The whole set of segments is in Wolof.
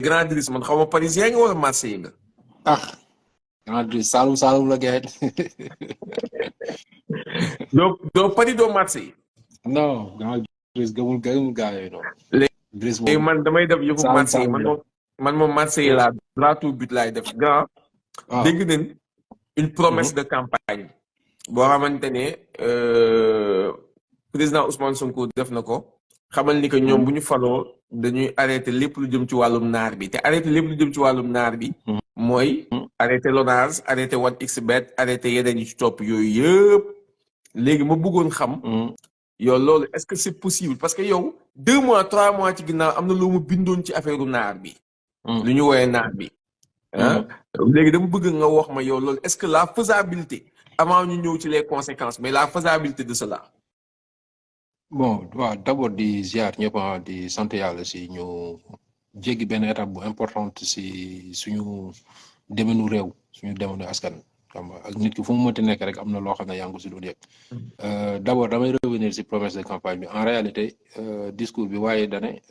Grand Driss man xaw ma parisien nga wala Marseille nga. ah Grand Driss Saalum la gars doo Paris doo Marseille. non Grand Driss gëmul gars yooyu noonu. Driss léegi moom man damay def yëfu Marseille man moom Marseille laa droit au but laay def grand. dégg nañ une promesse de campagne. boo xamante ne président Ousmane Sonko def na ko. xamal ni que ñoom bu ñu faloo dañuy arrêté lépp lu jëm ci wàllum naar bi te arrêté lépp lu jëm ci wàllum naar bi. mooy arrêté Lonase arrêté 1xBet arrêté yeneen yi ci topp yooyu yëpp. léegi ma bëggoon xam. yow loolu est-ce que c'est possible parce que yow 2 mois 3 mois ci ginnaaw am na loo ma bindoon ci affaire naar bi. lu ñu woowee naar bi. léegi dama bëgg nga wax ma yow loolu est-ce que la faisabilité avant ñu ñëw ci les conséquences mais la faisabilité de cela. bon waaw d'abord di ziar ñëpp di sant yàlla si ñu jéggi benn étape bu importante si suñu demenu réew suñu demenu askan xam nga ak nit ki fu mu mënti nekk rek am na loo xam ne yaa ngi ko si doon yëg. d'abord damay revenir si promesse de campagne bi en réalité discours bi waaye dane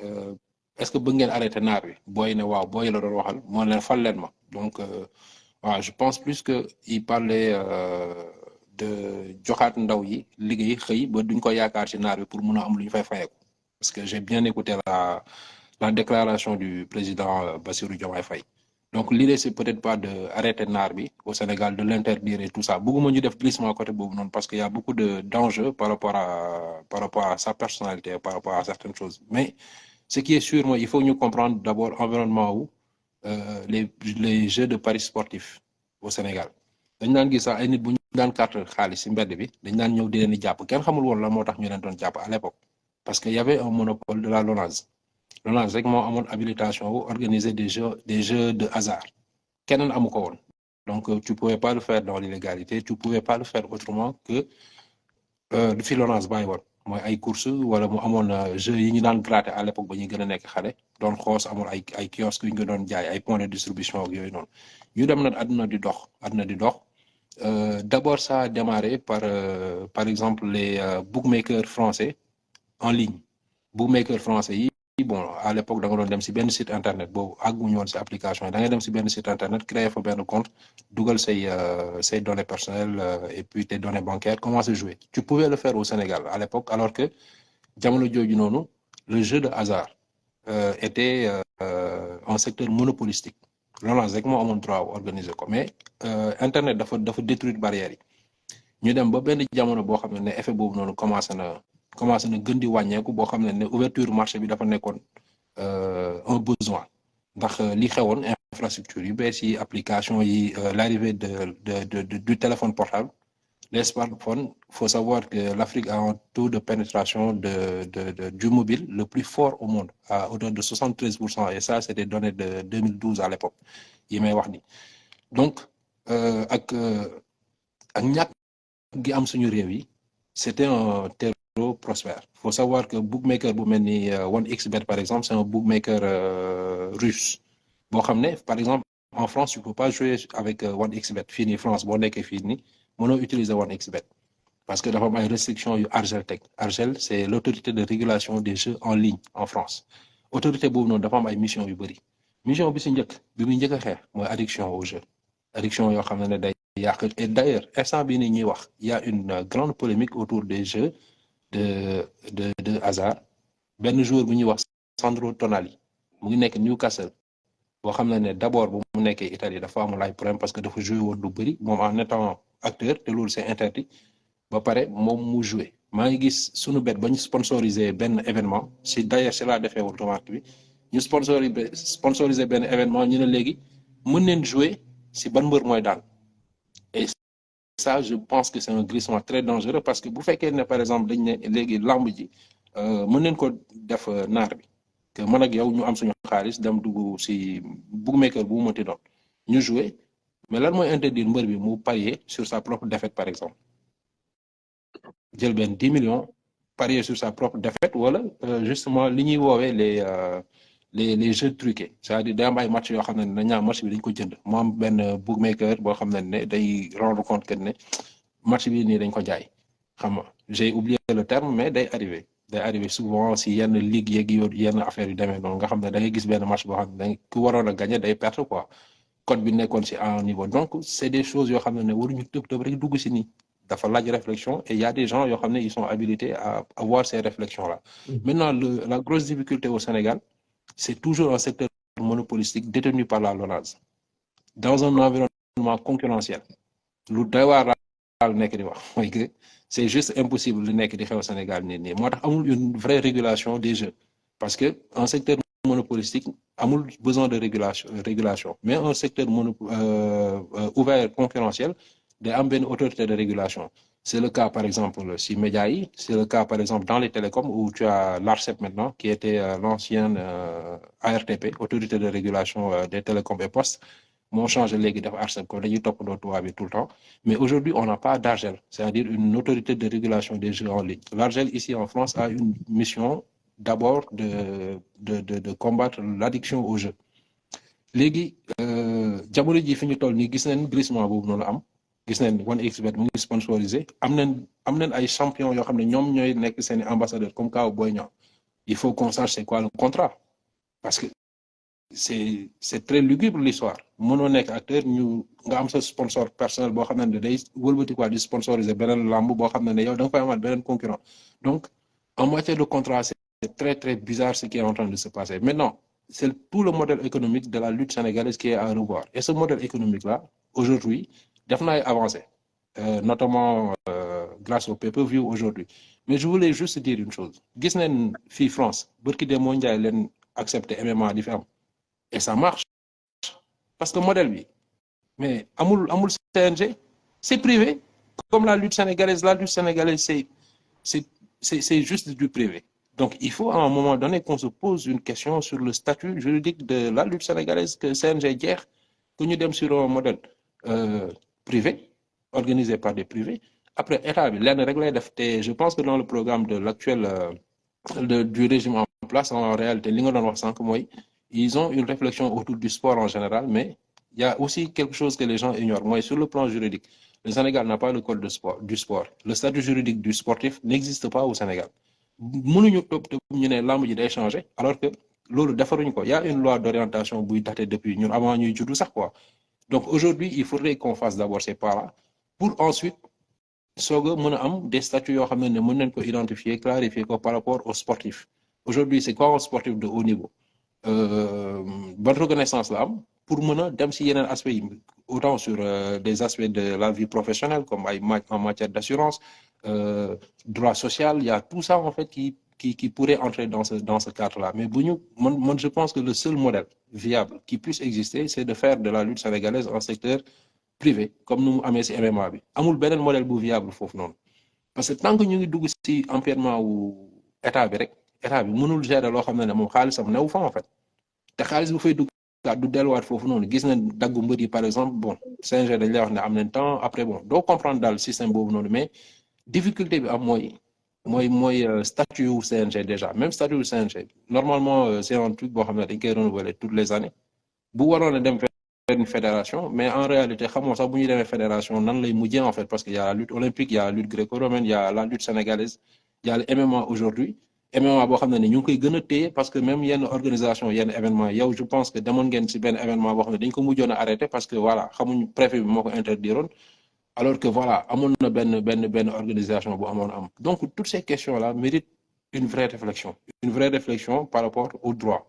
est-ce que bëgg ngeen arrêter naar bi booy ne waaw booy la doon waxal moo leen fal leen ma donc waaw je pense plus que il parlait de joxaat ndaw yi liggéey xëy ba duñ ko yaakaar ci naar bi pour mun a am lu ñu fay fayeeku parce que j'ai bien écouté la déclaration du président Bassirou Diomaye Faye donc l'idée c'est peut-être pas de arrêter naar bi au Sénégal de l'interdire et tout ça bëgguma ñu def glissement côté boobu noonu parce que y a beaucoup d'enjeux par rapport à sa personnalité par rapport à certaines choses mais ce qui est sûr mooy il faut ñu comprendre d'abord environnement wu les jeux de paris sportifs au Sénégal dañ daan gis sax ay nit bu ñu daan carte xaalis ci mbedd bi dañ daan ñëw di leen di jàpp kenn xamul woon la moo tax ñu leen doon jàpp à l'époque parce que y avait un monopole de la Lonase rek moo amoon habilitation wu organiser des jeux de hasard keneen amu ko woon donc tu pouvais pas le faire dans l'illégalité tu pouvais pas le faire autrement que du fi Lonase bàyyi woon mooy ay courses wala mu amoon jeux yi ñu daan gratter à l'époque ba ñuy gën a nekk xale doon xoos amoon ay kiosques yu ñu ko doon jaay ay points de distribution ak yooyu noonu ñu dem nag àdduna di dox d'abord ça a démarré par exemple les bookmakers français en ligne bookmakers français yi bon à l'époque da nga doon dem ci benn site internet boobu àgguñu woon ci application yi da ngay dem ci benn site internet créer fa benn compte dugal say données personnelles et puis tes données bancaires commencer jouer tu pouvais le faire au Sénégal à l'époque alors que jamono jooju noonu le jeu de hasard était un secteur monopolistique Lonase rek moo amoon droit organiser ko mais internet dafa détruire barrières yi ñu dem ba benn jamono boo xam ne effet boobu noonu commencé na gën di wàññeeku boo xam ne ouverture marché bi dafa nekkoon un besoin ndax li xewoon infrastructure yu bees yi application yi l'arrivée du téléphone portable les smartphones faut savoir que l'Afrique a un taux de pénétration du mobile le plus fort au monde à hauteur de 73% et ça c'est des données de 2012 à l'époque yi may wax ni donc ak ñàkk gi am suñu réew yi c'était un terreau prospère faut savoir que bookmaker bu mel ni 1xBet par exemple c'est un bookmaker russe boo xam ne par exemple en France tu peux pas jouer avec 1xBet fii nii France boo nekkee fii nii mënoo utiliser 1xBet parce que dafa am ay restrictions yu Argel teg Argel c'est l'autorité de régulation des jeux en ligne en France autorité boobu noonu dafa am ay mission yu bëri mission bi si njëkk bi muy njëkk a xeex mooy addiction au jeu addiction yoo xam ne day yàq et d'ailleurs instant bii nii ñuy wax il y a une grande polémique autour des jeux de hasard benn joueur bu ñuy wax Sandro Tonali mu ngi nekk Newcastle boo xam ne d'abord bu mu nekkee Italie dafa amul ay problème parce que dafa joué woon lu bëri moom en étant acteur te loolu c'est interdit ba pare moom mu joué maa ngi gis sunu bet ba ñu sponsoriser benn événement si d'ailleurs c'est la defee woon remarque bi ñu sponsoriser benn événement ñu ne léegi mën neen jouer si ban mbër mooy daan et ça je pense que c'est un glissement très dangereux parce que bu fekkee ne par exemple dañ ne léegi lamb ji mën neen ko def naar bi que man ak yow ñu am suñu xaalis dem dugg si bookmaker bu mu mënti doon ñu jouer mais lan mooy interdire mbër bi mu parier sur sa propre défaite par exemple jël benn 10 millions parier sur sa propre défaite wala justement li ñuy woowee les jeux truqués c'est-à-dire day am ay match yoo xam ne dañ ñaan match bi dañ ko jënd mu am benn bookmaker boo xam ne day rendre compte que ne match bi nii dañ ko jaay xam nga j'ai oublié le terme mais day arrivé day arrivé souvent si yenn ligue yeeg yenn affaire yu demee noonu nga xam ne da ngay gis benn match boo xam ne ku waroon a gagné day perte quoi code bi nekkoon si à un niveau donc c'est des choses yoo xam ne waruñu tëb rek dugg si nii dafa laaj réflexion et il y a des gens yoo xam ne ils sont habilités à avoir ces réflexions là. Maintenant la grosse difficulté au Sénégal c'est toujours un secteur monopolistique détenu par la LONASE dans un environnement concurrentiel lu doy waar daal nekk di wax mooy que c'est juste impossible lu nekk di xew Sénégal nii moo tax amul une vraie régulation des jeux parce que un secteur monopolistique amul besoin de régulation mais un secteur ouvert concurrentiel day am benn autorité de régulation. C'est le cas par exemple si médias yi, c'est le cas par exemple dans les télécoms où tu as l'ARCEP maintenant qui était l'ancienne ARTP, autorité de régulation des télécoms et postes. Moo changé léegi def ARCEP ko dañuy toppandoo tubaab bi tout le temps mais aujourd'hui on n'a pas d'ARGEL, c'est-à-dire une autorité de régulation des jeux en ligne. L'ARGEL ici en France a une mission d'abord de combattre l'addiction aux jeux. Léegi jamono ji fi ñu toll nii gis nañ glissement boobu noonu am gis nañ 1xBet mu ngi sponsorisé am nañ ay champions yoo xam ne ñoom ñooy nekk seen ambassadeur comme Kao Boy Niang. Il faut qu'on sache c'est quoi le contrat parce que c'est très lugubre l'histoire mënoo nekk acteur ñu nga am sa sponsor personnel boo xam ne day wëlbati quoi di sponsoriser beneen lamb boo xam ne yow da nga fay amaat beneen concurrent donc en matière de contrat c'est très très bizarre ce qui est en train de se passer maintenant c'est tout le modèle économique de la lutte sénégalaise qui est à revoir et ce modèle économique là aujourd'hui def na ay avancé notamment grâce au pay-per-view aujourd'hui mais je voulais juste dire une chose gis nañ fii France bërki de moo njaay leen accepté MMA di fi am et ça marche parce que modèle bi mais amul CNG c'est privé comme la lutte sénégalaise c'est juste du privé donc il faut à un moment donné qu'on se pose une question sur le statut juridique de la lutte sénégalaise que CNG jeex que ñu dem sur un modèle privé organisé par des privés après état bi lenn rek lay def te je pense que dans le programme de l'actuel du régime en place en réalité li nga doon wax sànq mooy ils ont une réflexion autour du sport en général, mais il y a aussi quelque chose que les gens ignorent. Moi, sur le plan juridique, le Sénégal n'a pas le code du sport. Le statut juridique du sportif n'existe pas au Sénégal. Mënuñu topp ñu ne lamb ji day changer alors que loolu defaruñ ko. Il y a une loi d'orientation buy daté depuis ñun avant ñuy juddu sax quoi. Donc aujourd'hui, il faudrait qu'on fasse d'abord ces pas-là pour ensuite soog a mën a am des statuts yoo xam ne mën nañ ko identifier, clarifier ko par rapport aux sportifs. Aujourd'hui, c'est quoi un sportif de haut niveau? Bonne reconnaissance là pour mën a dem si yeneen aspects yi autant sur des aspects de la vie professionnelle comme ay en matière d'assurance droit social il y a tout ça en fait qui pourrait entrer dans ce cadre-là mais bu ñu man je pense que le seul modèle viable qui puisse exister c'est de faire de la lutte sénégalaise un secteur privé comme nu mu amee si MMA bi amul beneen modèle bu viable foofu noonu parce que tant que ñu ngi dugg si empiètement wu état bi rek état bi mënul gérer loo xam ne moom xaalisam newu fa en fait te xaalis bu fay dugg du delluwaat foofu noonu gis nañ daggu mbër yi par exemple bon CNG dañ lay wax ne am nañ temps après bon doo comprendre daal système boobu noonu mais difficulté bi am mooy statut yu CNG déjà même statut yu CNG normalement c'est un truc boo xam ne dañ koy renouveler toutes les années bu waroon a dem une fédération mais en réalité xamoo sax bu ñuy demee fédération nan lay mujjee en fait parce que y a la lutte olympique il y a la lutte gréco-romaine il y a la lutte sénégalaise il y a le MMA aujourd'hui MMA boo xam ne ñu ngi koy gën a téye parce que même yenn organisation yenn événement yow je pense que demoon ngeen ci benn événement boo xam ne dañ ko mujjoon a arrêté parce que voilà xamuñ préfet bi moo ko interdiroon alors que voilà amoon na benn organisation bu amoon am donc toutes ces questions là méritent une vraie réflexion par rapport au droit